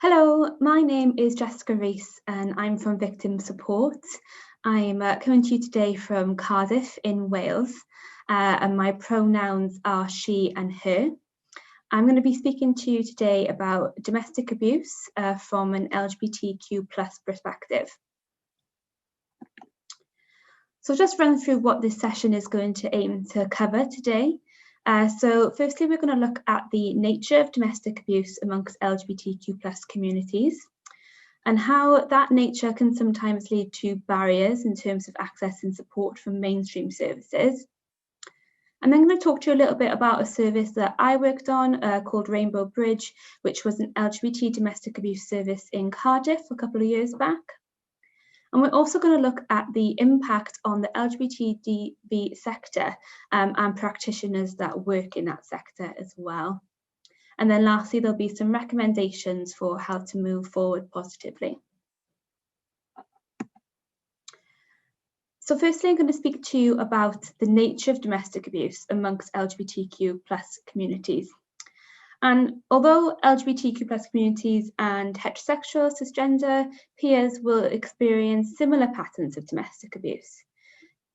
Hello, my name is Jessica Rees and I'm from Victim Support. I'm coming to you today from Cardiff in Wales and my pronouns are she and her. I'm going to be speaking to you today about domestic abuse from an LGBTQ+ perspective. So I'll just run through what this session is going to aim to cover today. So firstly, we're going to look at the nature of domestic abuse amongst LGBTQ+ communities and how that nature can sometimes lead to barriers in terms of access and support from mainstream services. And then I'm going to talk to you a little bit about a service that I worked on called Rainbow Bridge, which was an LGBT domestic abuse service in Cardiff a couple of years back. And we're also going to look at the impact on the LGBT sector and practitioners that work in that sector as well. And then lastly, there'll be some recommendations for how to move forward positively. So firstly, I'm going to speak to you about the nature of domestic abuse amongst LGBTQ+ communities. And although LGBTQ+ communities and heterosexual, cisgender peers will experience similar patterns of domestic abuse,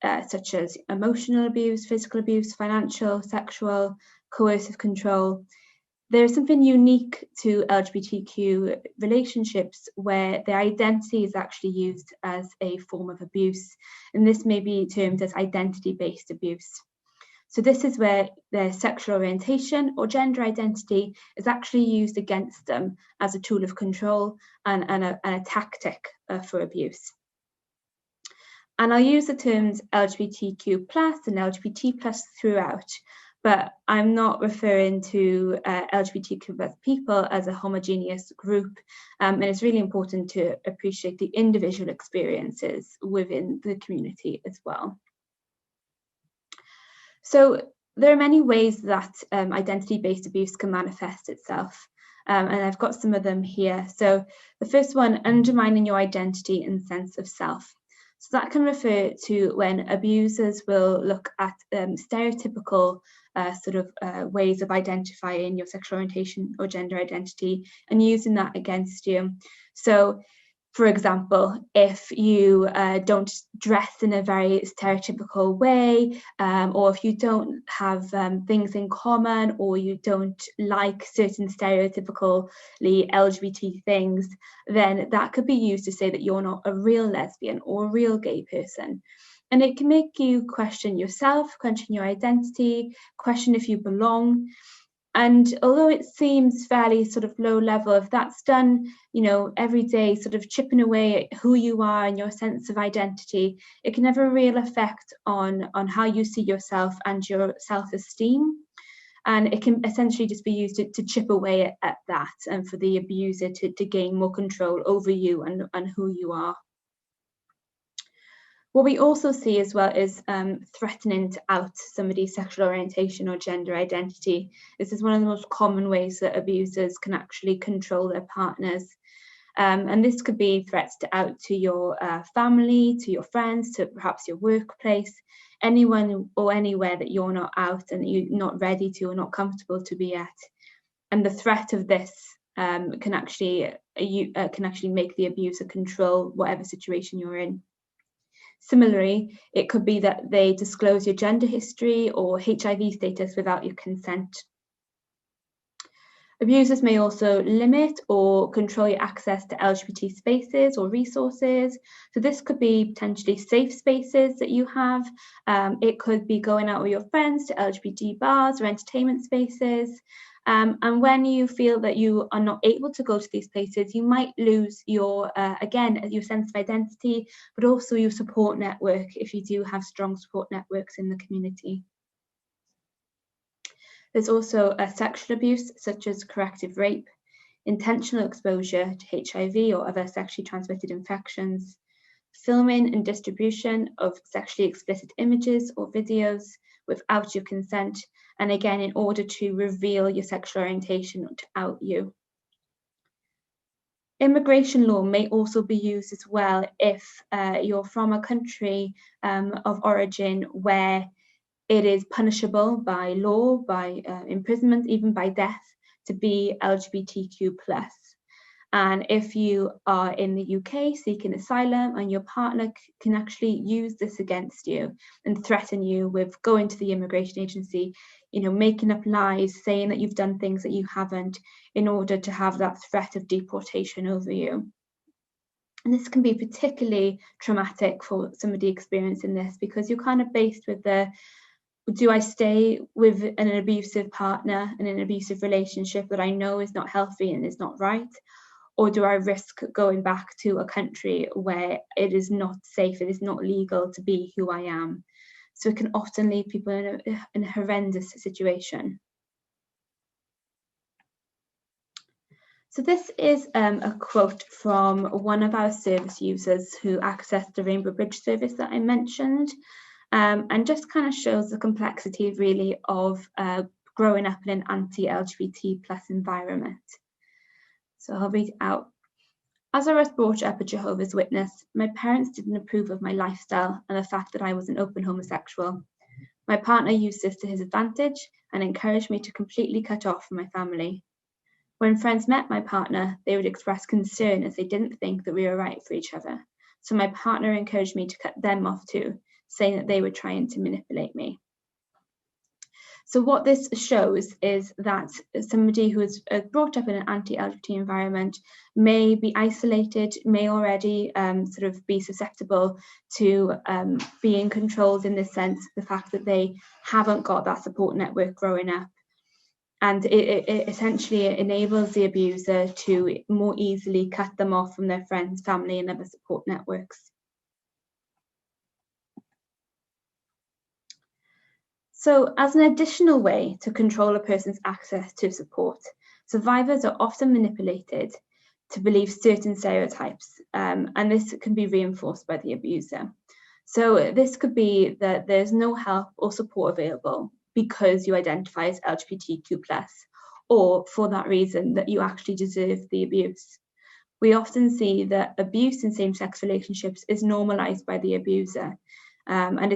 such as emotional abuse, physical abuse, financial, sexual, coercive control, there is something unique to LGBTQ relationships where their identity is actually used as a form of abuse, and this may be termed as identity-based abuse. So this is where their sexual orientation or gender identity is actually used against them as a tool of control and a tactic for abuse. And I'll use the terms LGBTQ+ and LGBT+ throughout, but I'm not referring to LGBTQ+ people as a homogeneous group, and it's really important to appreciate the individual experiences within the community as well. So there are many ways that identity-based abuse can manifest itself, and I've got some of them here. So the first one, undermining your identity and sense of self. So that can refer to when abusers will look at stereotypical ways of identifying your sexual orientation or gender identity and using that against you. So, for example, if you don't dress in a very stereotypical way, or if you don't have things in common, or you don't like certain stereotypically LGBT things, then that could be used to say that you're not a real lesbian or a real gay person. And it can make you question yourself, question your identity, question if you belong. And although it seems fairly sort of low level, if that's done, every day, sort of chipping away at who you are and your sense of identity, it can have a real effect on how you see yourself and your self-esteem. And it can essentially just be used to chip away at that and for the abuser to gain more control over you and who you are. What we also see as well is threatening to out somebody's sexual orientation or gender identity. This is one of the most common ways that abusers can actually control their partners. And this could be threats to out to your family, to your friends, to perhaps your workplace, anyone or anywhere that you're not out and you're not ready to or not comfortable to be at. And the threat of this can actually make the abuser control whatever situation you're in. Similarly, it could be that they disclose your gender history or HIV status without your consent. Abusers may also limit or control your access to LGBT spaces or resources. So this could be potentially safe spaces that you have. It could be going out with your friends to LGBT bars or entertainment spaces. And when you feel that you are not able to go to these places, you might lose your, again, your sense of identity, but also your support network if you do have strong support networks in the community. There's also sexual abuse, such as corrective rape, intentional exposure to HIV or other sexually transmitted infections, filming and distribution of sexually explicit images or videos without your consent, and again, in order to reveal your sexual orientation or to out you. Immigration law may also be used as well if you're from a country of origin where it is punishable by law, by imprisonment, even by death, to be LGBTQ+. And if you are in the UK seeking asylum and your partner can actually use this against you and threaten you with going to the immigration agency, making up lies, saying that you've done things that you haven't in order to have that threat of deportation over you. And this can be particularly traumatic for somebody experiencing this, because you're kind of faced with do I stay with an abusive partner in an abusive relationship that I know is not healthy and is not right? Or do I risk going back to a country where it is not safe, it is not legal to be who I am? So it can often leave people in a horrendous situation. So this is a quote from one of our service users who accessed the Rainbow Bridge service that I mentioned, and just kind of shows the complexity really of growing up in an anti-LGBT plus environment. So I'll read it out. As I was brought up a Jehovah's Witness, my parents didn't approve of my lifestyle and the fact that I was an open homosexual. My partner used this to his advantage and encouraged me to completely cut off from my family. When friends met my partner, they would express concern as they didn't think that we were right for each other. So my partner encouraged me to cut them off too, saying that they were trying to manipulate me. So what this shows is that somebody who is brought up in an anti-LGBT environment may be isolated, may already sort of be susceptible to being controlled in the sense of the fact that they haven't got that support network growing up. And it essentially enables the abuser to more easily cut them off from their friends, family, and other support networks. So as an additional way to control a person's access to support, survivors are often manipulated to believe certain stereotypes, and this can be reinforced by the abuser. So this could be that there's no help or support available because you identify as LGBTQ+, or for that reason that you actually deserve the abuse. We often see that abuse in same-sex relationships is normalized by the abuser, and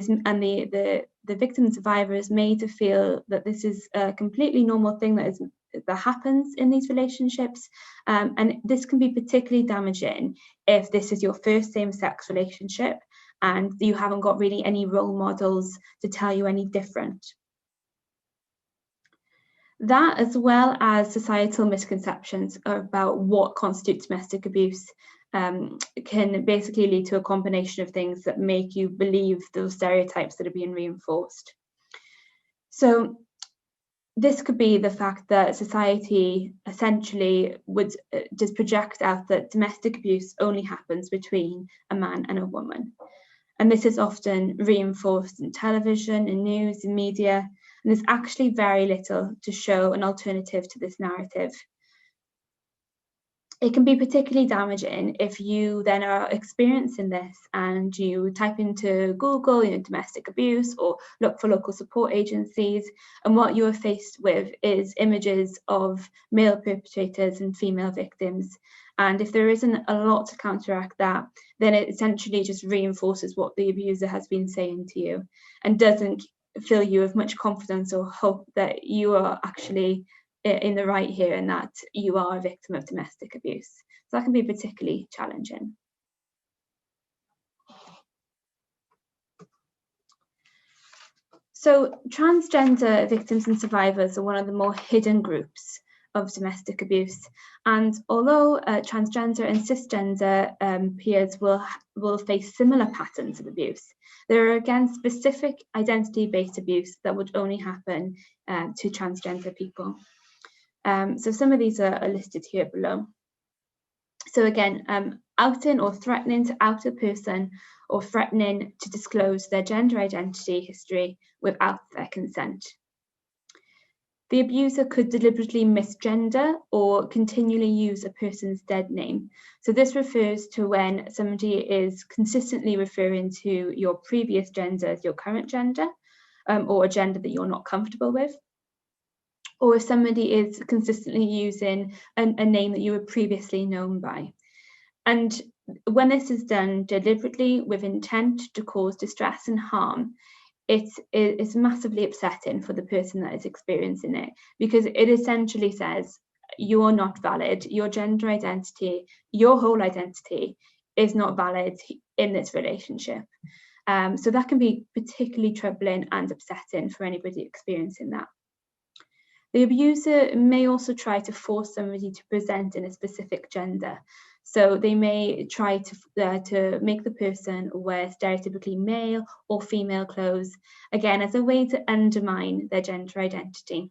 the victim and survivor is made to feel that this is a completely normal thing that happens in these relationships, and this can be particularly damaging if this is your first same-sex relationship and you haven't got really any role models to tell you any different. That, as well as societal misconceptions about what constitutes domestic abuse, can basically lead to a combination of things that make you believe those stereotypes that are being reinforced. So this could be the fact that society essentially would just project out that domestic abuse only happens between a man and a woman. And this is often reinforced in television, in news, in media, and there's actually very little to show an alternative to this narrative. It can be particularly damaging if you then are experiencing this and you type into Google, domestic abuse, or look for local support agencies, and what you are faced with is images of male perpetrators and female victims. And if there isn't a lot to counteract that, then it essentially just reinforces what the abuser has been saying to you and doesn't fill you with much confidence or hope that you are actually in the right here and that you are a victim of domestic abuse. So that can be particularly challenging. So transgender victims and survivors are one of the more hidden groups of domestic abuse. And although transgender and cisgender peers will face similar patterns of abuse, there are again specific identity-based abuse that would only happen to transgender people. So some of these are listed here below. So again, outing or threatening to out a person or threatening to disclose their gender identity history without their consent. The abuser could deliberately misgender or continually use a person's dead name. So this refers to when somebody is consistently referring to your previous gender as your current gender, or a gender that you're not comfortable with. Or if somebody is consistently using a name that you were previously known by. And when this is done deliberately with intent to cause distress and harm, it's massively upsetting for the person that is experiencing it, because it essentially says, you're not valid, your gender identity, your whole identity is not valid in this relationship. So that can be particularly troubling and upsetting for anybody experiencing that. The abuser may also try to force somebody to present in a specific gender. So they may try to make the person wear stereotypically male or female clothes, again, as a way to undermine their gender identity.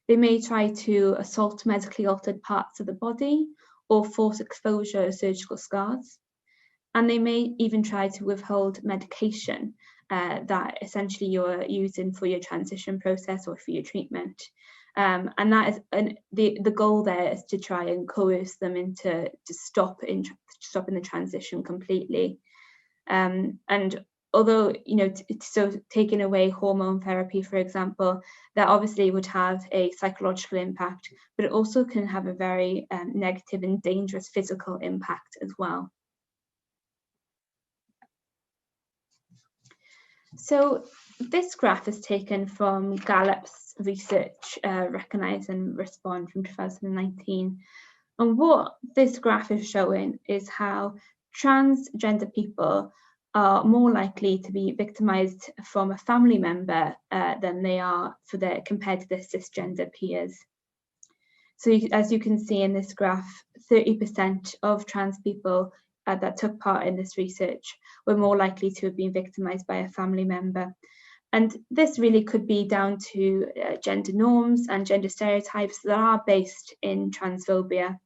They may try to assault medically altered parts of the body or force exposure of surgical scars. And they may even try to withhold medication that essentially you're using for your transition process or for your treatment. And that is the goal there is to try and coerce them into stopping the transition completely. And although, so taking away hormone therapy, for example, that obviously would have a psychological impact, but it also can have a very negative and dangerous physical impact as well. So this graph is taken from Gallup's research, Recognise and Respond from 2019. And what this graph is showing is how transgender people are more likely to be victimised from a family member than they are compared to their cisgender peers. So as you can see in this graph, 30% of trans people that took part in this research were more likely to have been victimised by a family member. And this really could be down to gender norms and gender stereotypes that are based in transphobia.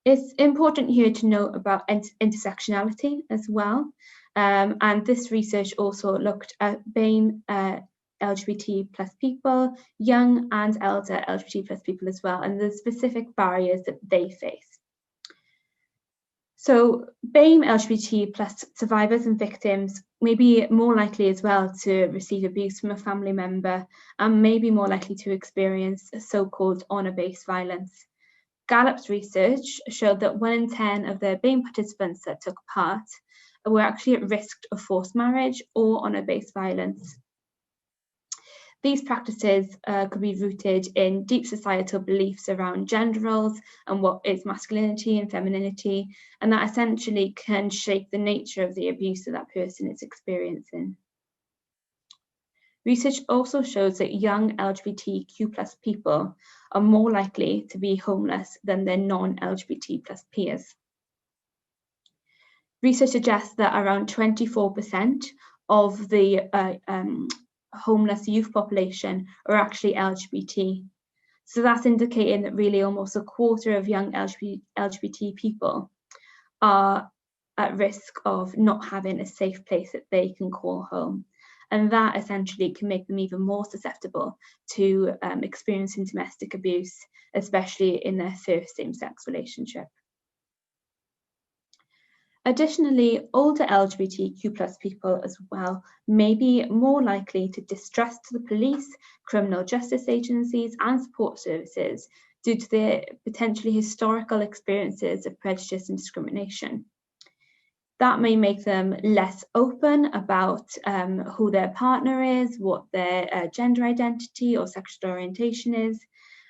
It's important here to note about intersectionality as well. And this research also looked at BAME LGBT plus people, young and elder LGBT plus people as well, and the specific barriers that they face. So BAME LGBT plus survivors and victims may be more likely as well to receive abuse from a family member and may be more likely to experience so-called honour-based violence. Gallup's research showed that 1 in 10 of the BAME participants that took part were actually at risk of forced marriage or honour-based violence. These practices could be rooted in deep societal beliefs around gender roles and what is masculinity and femininity, and that essentially can shape the nature of the abuse that that person is experiencing. Research also shows that young LGBTQ plus people are more likely to be homeless than their non-LGBT plus peers. Research suggests that around 24% of the homeless youth population are actually LGBT. So that's indicating that really almost a quarter of young LGBT people are at risk of not having a safe place that they can call home. And that essentially can make them even more susceptible to experiencing domestic abuse, especially in their first same-sex relationship. Additionally, older LGBTQ plus people as well may be more likely to distrust the police, criminal justice agencies and support services due to their potentially historical experiences of prejudice and discrimination. That may make them less open about who their partner is, what their gender identity or sexual orientation is,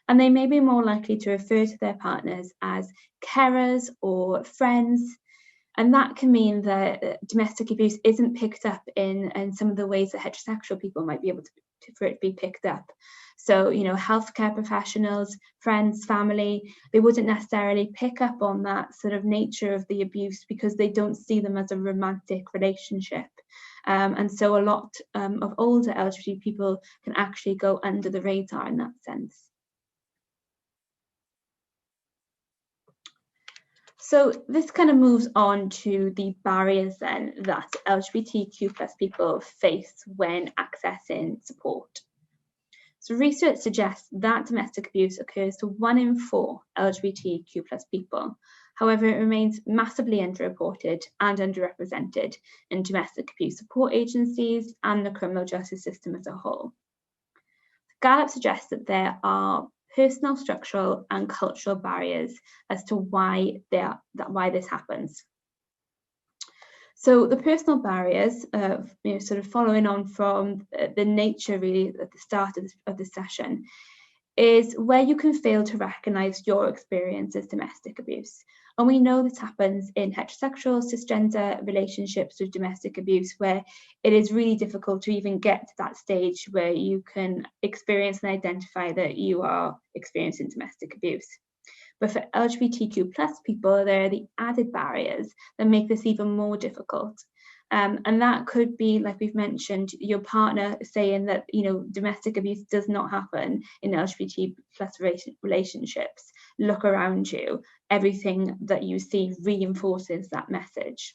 and they may be more likely to refer to their partners as carers or friends. And that can mean that domestic abuse isn't picked up in some of the ways that heterosexual people might be able for it to be picked up. So, healthcare professionals, friends, family, they wouldn't necessarily pick up on that sort of nature of the abuse because they don't see them as a romantic relationship. And so a lot of older LGBT people can actually go under the radar in that sense. So this kind of moves on to the barriers then that LGBTQ plus people face when accessing support. So research suggests that domestic abuse occurs to 1 in 4 LGBTQ plus people. However, it remains massively underreported and underrepresented in domestic abuse support agencies and the criminal justice system as a whole. Gallup suggests that there are personal, structural and cultural barriers as to why this happens. So the personal barriers, sort of following on from the nature really at the start of the session, is where you can fail to recognise your experience as domestic abuse. And we know this happens in heterosexual, cisgender relationships with domestic abuse, where it is really difficult to even get to that stage where you can experience and identify that you are experiencing domestic abuse. But for LGBTQ plus people, there are the added barriers that make this even more difficult. And that could be, like we've mentioned, your partner saying that, domestic abuse does not happen in LGBT plus relationships. Look around you. Everything that you see reinforces that message.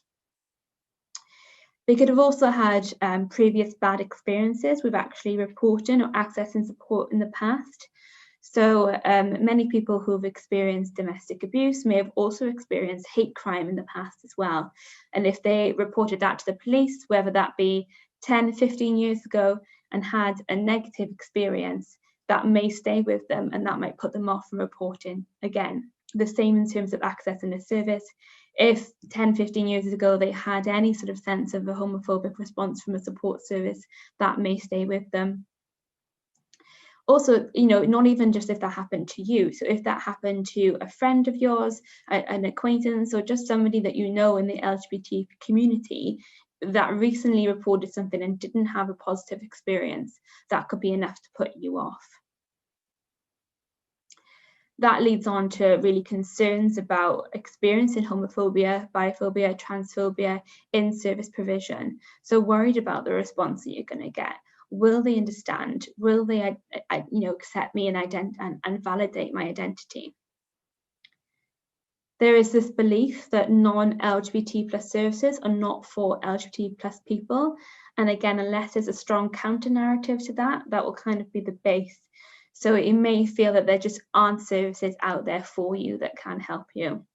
They could have also had previous bad experiences with actually reporting or accessing support in the past. So many people who have experienced domestic abuse may have also experienced hate crime in the past as well. And if they reported that to the police, whether that be 10, 15 years ago, and had a negative experience, that may stay with them and that might put them off from reporting again. The same in terms of accessing a service. If 10, 15 years ago they had any sort of sense of a homophobic response from a support service, that may stay with them. Also, not even just if that happened to you. So if that happened to a friend of yours, an acquaintance, or just somebody that you know in the LGBT community that recently reported something and didn't have a positive experience, that could be enough to put you off. That leads on to really concerns about experiencing homophobia, biphobia, transphobia in service provision. So worried about the response that you're going to get. Will they understand? Will they, accept me and validate my identity? There is this belief that non-LGBT plus services are not for LGBT plus people. And again, unless there's a strong counter narrative to that, that will kind of be the base. So it may feel that there just aren't services out there for you that can help you.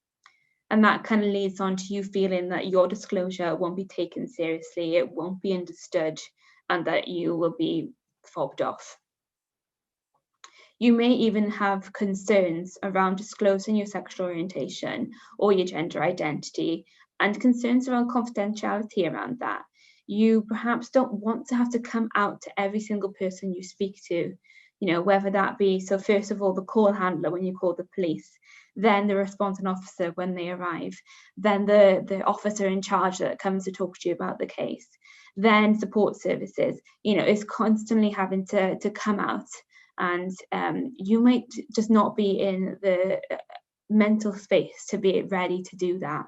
And that kind of leads on to you feeling that your disclosure won't be taken seriously, it won't be understood, and that you will be fobbed off. You may even have concerns around disclosing your sexual orientation or your gender identity, and concerns around confidentiality around that. You perhaps don't want to have to come out to every single person you speak to, whether that be, so first of all, the call handler when you call the police, then the responding officer when they arrive, then the officer in charge that comes to talk to you about the case, then support services, is constantly having to come out. And you might just not be in the mental space to be ready to do that.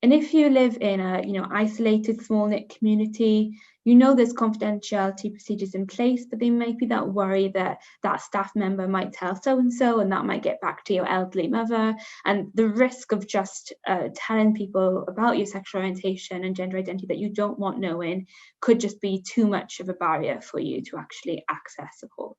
And if you live in a isolated, small-knit community, there's confidentiality procedures in place, but there might be that worry that that staff member might tell so-and-so, and that might get back to your elderly mother. And the risk of just telling people about your sexual orientation and gender identity that you don't want knowing could just be too much of a barrier for you to actually access support.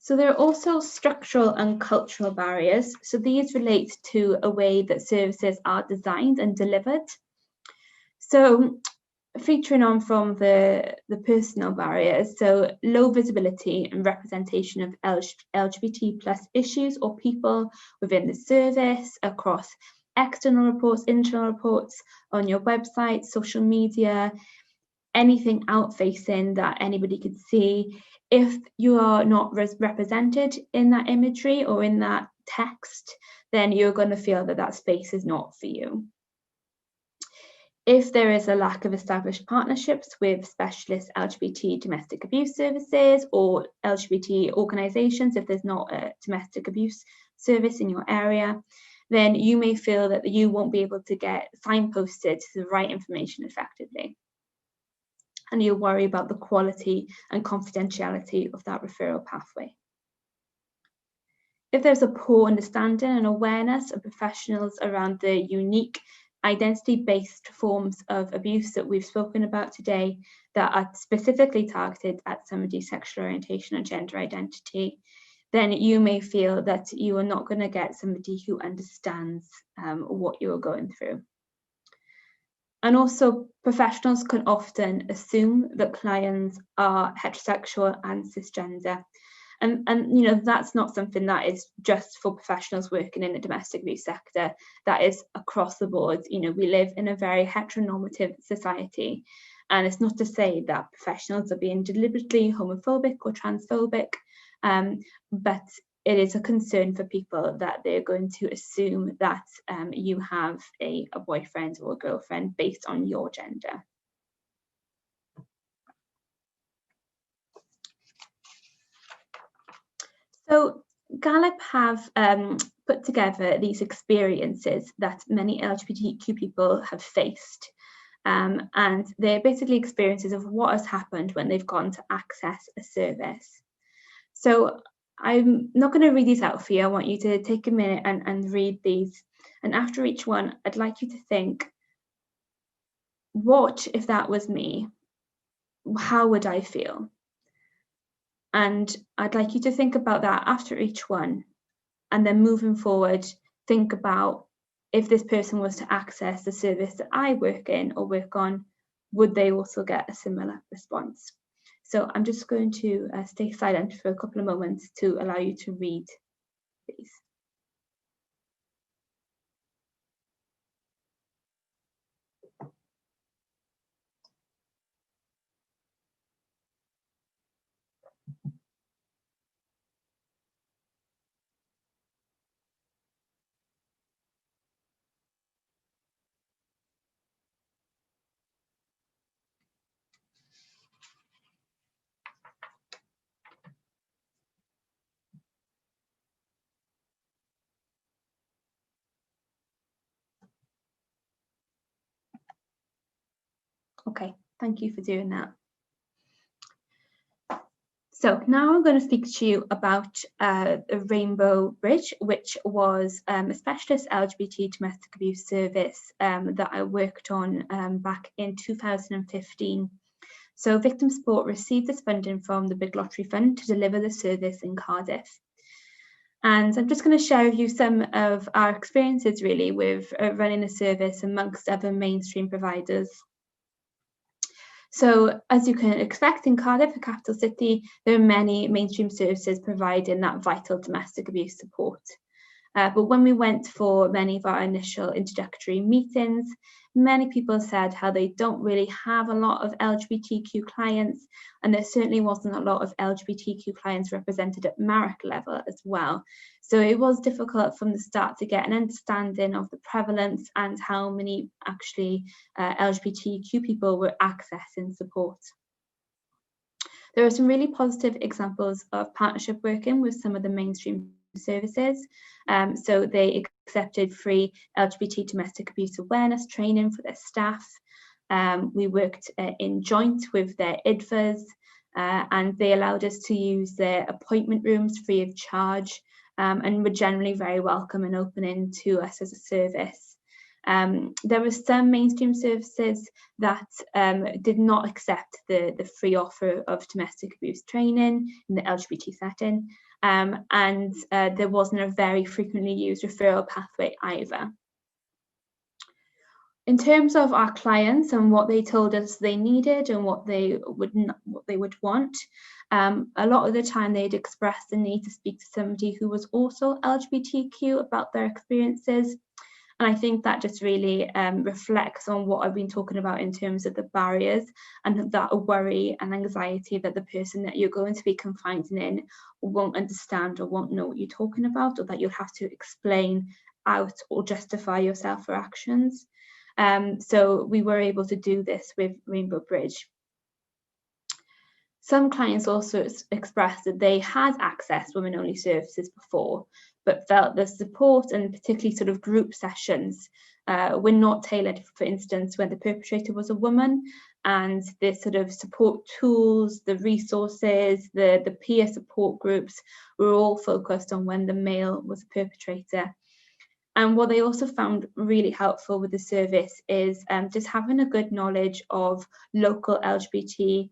So there are also structural and cultural barriers. So these relate to a way that services are designed and delivered. So featuring on from the personal barriers, so low visibility and representation of LGBT plus issues or people within the service across external reports, internal reports, on your website, social media, anything out-facing that anybody could see. If you are not represented in that imagery or in that text, then you're going to feel that that space is not for you. If there is a lack of established partnerships with specialist LGBT domestic abuse services or LGBT organisations, if there's not a domestic abuse service in your area, then you may feel that you won't be able to get signposted to the right information effectively. And you'll worry about the quality and confidentiality of that referral pathway. If there's a poor understanding and awareness of professionals around the unique identity-based forms of abuse that we've spoken about today that are specifically targeted at somebody's sexual orientation and gender identity, then you may feel that you are not going to get somebody who understands what you're going through. And also, professionals can often assume that clients are heterosexual and cisgender. And that's not something that is just for professionals working in the domestic abuse sector. That is across the board. We live in a very heteronormative society, and it's not to say that professionals are being deliberately homophobic or transphobic, but it is a concern for people that they're going to assume that you have a boyfriend or a girlfriend based on your gender. So Gallup have put together these experiences that many LGBTQ people have faced. And they're basically experiences of what has happened when they've gone to access a service. So I'm not going to read these out for you. I want you to take a minute and read these. And after each one, I'd like you to think, what if that was me? How would I feel? And I'd like you to think about that after each one. And then moving forward, think about, if this person was to access the service that I work in or work on, would they also get a similar response? So I'm just going to stay silent for a couple of moments to allow you to read these. Okay, thank you for doing that. So now I'm going to speak to you about the Rainbow Bridge, which was a specialist LGBT domestic abuse service that I worked on back in 2015. So Victim Support received this funding from the Big Lottery Fund to deliver the service in Cardiff. And I'm just going to share with you some of our experiences really with running a service amongst other mainstream providers. So as you can expect, in Cardiff, the capital city, there are many mainstream services providing that vital domestic abuse support. But when we went for many of our initial introductory meetings, many people said how they don't really have a lot of LGBTQ clients, and there certainly wasn't a lot of LGBTQ clients represented at Marek level as well. So it was difficult from the start to get an understanding of the prevalence and how many actually LGBTQ people were accessing support. There are some really positive examples of partnership working with some of the mainstream services. So they accepted free LGBT domestic abuse awareness training for their staff. We worked in joint with their IDVAs, and they allowed us to use their appointment rooms free of charge, and were generally very welcome and opening to us as a service. There were some mainstream services that did not accept the free offer of domestic abuse training in the LGBT setting, and there wasn't a very frequently used referral pathway either. In terms of our clients and what they told us they needed and what they would want, a lot of the time they'd expressed the need to speak to somebody who was also LGBTQ about their experiences. And I think that just really reflects on what I've been talking about in terms of the barriers and that worry and anxiety that the person that you're going to be confiding in won't understand or won't know what you're talking about, or that you'll have to explain out or justify yourself for actions. So we were able to do this with Rainbow Bridge. Some clients also expressed that they had accessed women-only services before, but felt the support and particularly sort of group sessions were not tailored, for instance, when the perpetrator was a woman, and the sort of support tools, the resources, the peer support groups were all focused on when the male was a perpetrator. And what they also found really helpful with the service is just having a good knowledge of local LGBT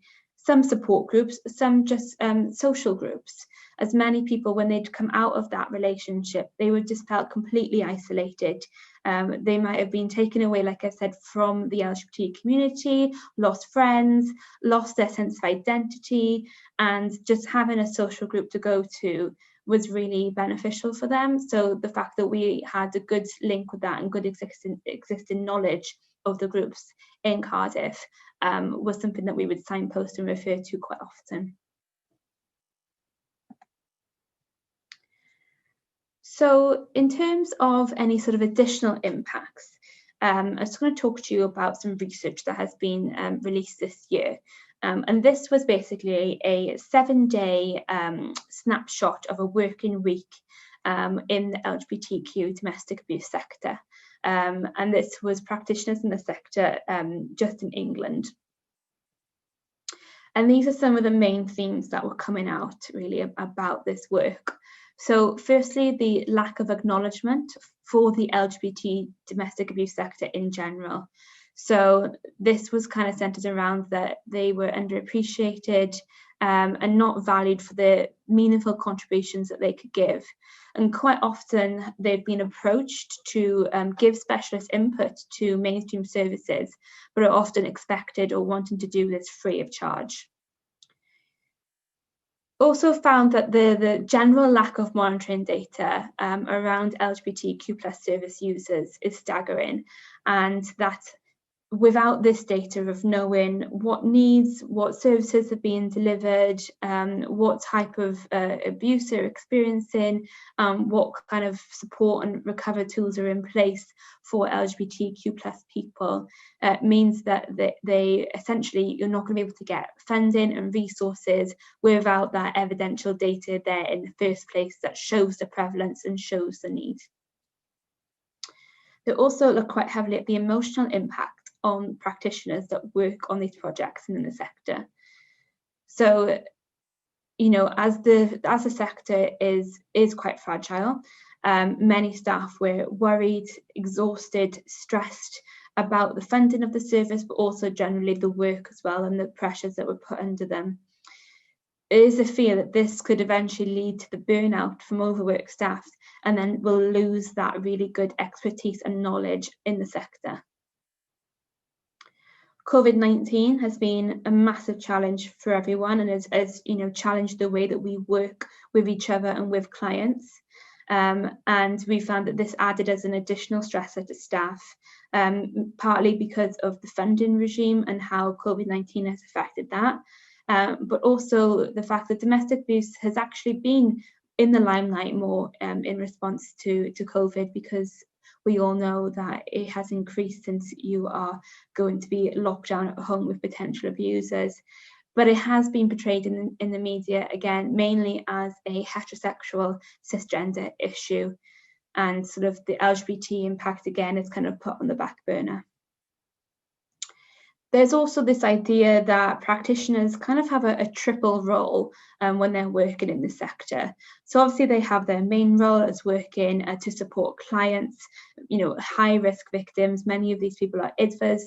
some support groups, some just social groups. As many people, when they'd come out of that relationship, they would just felt completely isolated. They might have been taken away, like I said, from the LGBT community, lost friends, lost their sense of identity, and just having a social group to go to was really beneficial for them. So the fact that we had a good link with that and good existing knowledge of the groups in Cardiff was something that we would signpost and refer to quite often. So in terms of any sort of additional impacts, I'm just going to talk to you about some research that has been released this year. And this was basically a 7-day snapshot of a working week in the LGBTQ domestic abuse sector. And this was practitioners in the sector just in England. And these are some of the main themes that were coming out really about this work. So firstly, the lack of acknowledgement for the LGBT domestic abuse sector in general. So this was kind of centered around that they were underappreciated and not valued for the meaningful contributions that they could give. And quite often they've been approached to give specialist input to mainstream services, but are often expected or wanting to do this free of charge. Also found that the general lack of monitoring data around LGBTQ+ service users is staggering, and that without this data of knowing what needs, what services are being delivered, what type of abuse they're experiencing, what kind of support and recovery tools are in place for LGBTQ+ people, means that they essentially, you're not going to be able to get funding and resources without that evidential data there in the first place that shows the prevalence and shows the need. They also look quite heavily at the emotional impact on practitioners that work on these projects and in the sector. So, you know, as the sector is quite fragile, many staff were worried, exhausted, stressed about the funding of the service, but also generally the work as well and the pressures that were put under them. There is a fear that this could eventually lead to the burnout from overworked staff, and then we'll lose that really good expertise and knowledge in the sector. COVID-19 has been a massive challenge for everyone, and has you know, challenged the way that we work with each other and with clients. And we found that this added as an additional stressor to staff, partly because of the funding regime and how COVID-19 has affected that, but also the fact that domestic abuse has actually been in the limelight more in response to COVID, because we all know that it has increased since you are going to be locked down at home with potential abusers. But it has been portrayed in the media, again, mainly as a heterosexual cisgender issue, and sort of the LGBT impact, again, is kind of put on the back burner. There's also this idea that practitioners kind of have a triple role when they're working in the sector. So obviously they have their main role as working to support clients, you know, high-risk victims. Many of these people are IDVAs,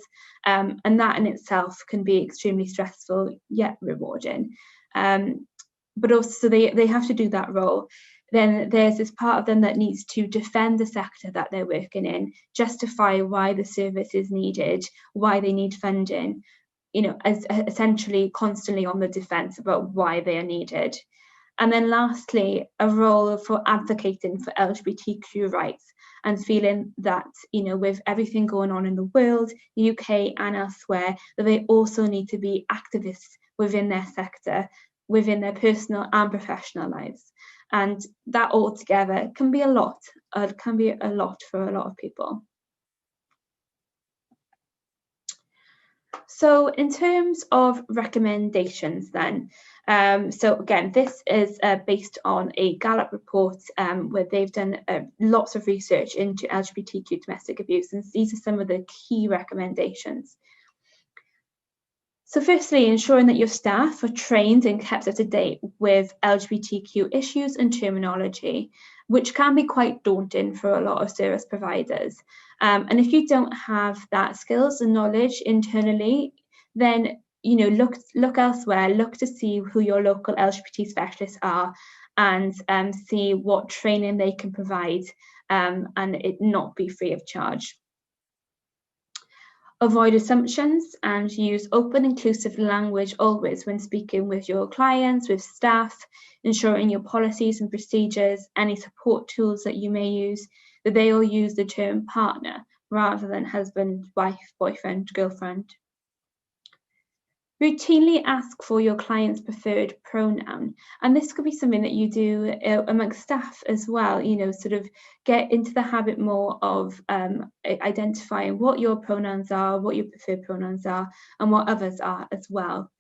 and that in itself can be extremely stressful yet rewarding. But also they have to do that role. Then there's this part of them that needs to defend the sector that they're working in, justify why the service is needed, why they need funding, you know, as essentially constantly on the defense about why they are needed. And then lastly, a role for advocating for LGBTQ rights and feeling that, you know, with everything going on in the world, the UK and elsewhere, that they also need to be activists within their sector, within their personal and professional lives. And that all together can be a lot. It can be a lot for a lot of people. So in terms of recommendations then, so again, this is based on a Gallup report where they've done lots of research into LGBTQ domestic abuse, and these are some of the key recommendations. So firstly, ensuring that your staff are trained and kept up to date with LGBTQ issues and terminology, which can be quite daunting for a lot of service providers. And if you don't have that skills and knowledge internally, then look elsewhere, look to see who your local LGBT specialists are, and see what training they can provide, and it not be free of charge. Avoid assumptions and use open, inclusive language always when speaking with your clients, with staff, ensuring your policies and procedures, any support tools that you may use, that they all use the term partner rather than husband, wife, boyfriend, girlfriend. Routinely ask for your client's preferred pronoun, and this could be something that you do amongst staff as well. Sort of get into the habit more of identifying what your pronouns are, what your preferred pronouns are, and what others are as well.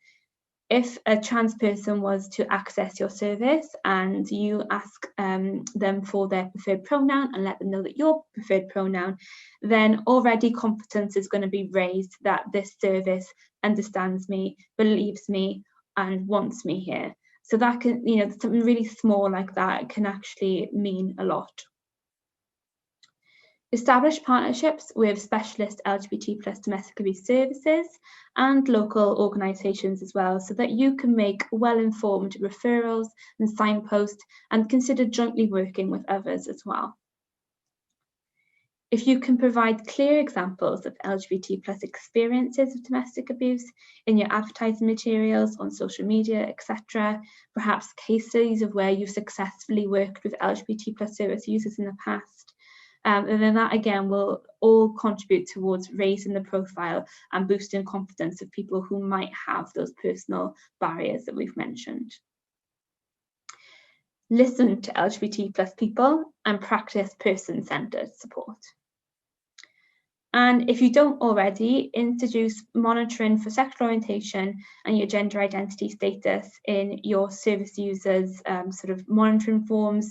If a trans person was to access your service and you ask them for their preferred pronoun and let them know that your preferred pronoun, then already confidence is going to be raised that this service understands me, believes me, and wants me here. So that can, something really small like that can actually mean a lot. Establish partnerships with specialist LGBT+ domestic abuse services and local organisations as well, so that you can make well-informed referrals and signposts and consider jointly working with others as well. If you can provide clear examples of LGBT+ experiences of domestic abuse in your advertising materials, on social media, etc., perhaps case studies of where you've successfully worked with LGBT+ service users in the past, and then that again will all contribute towards raising the profile and boosting confidence of people who might have those personal barriers that we've mentioned. Listen to LGBT+ people and practice person-centred support. And if you don't already, introduce monitoring for sexual orientation and your gender identity status in your service users sort of monitoring forms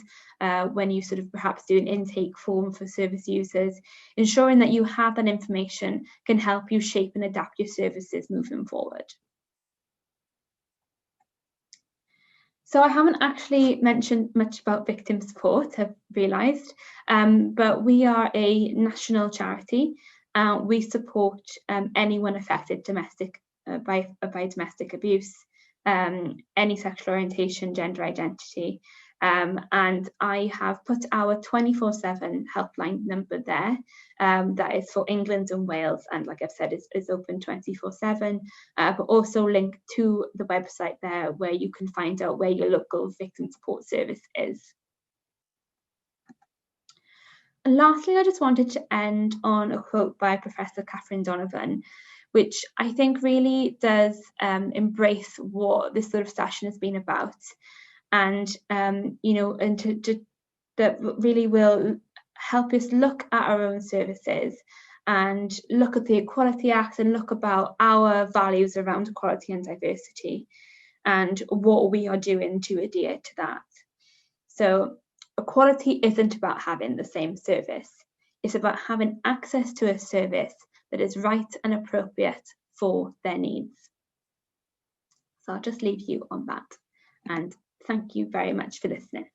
when you sort of perhaps do an intake form for service users. Ensuring that you have that information can help you shape and adapt your services moving forward. So I haven't actually mentioned much about victim support, I've realised, but we are a national charity. We support anyone affected by domestic abuse, any sexual orientation, gender identity, and I have put our 24/7 helpline number there. That is for England and Wales, and like I've said, is open 24/7, but also linked to the website there where you can find out where your local victim support service is. And lastly, I just wanted to end on a quote by Professor Catherine Donovan, which I think really does embrace what this sort of session has been about, and that really will help us look at our own services and look at the Equality Act and look about our values around equality and diversity and what we are doing to adhere to that. So equality isn't about having the same service. It's about having access to a service that is right and appropriate for their needs. So I'll just leave you on that, and thank you very much for listening.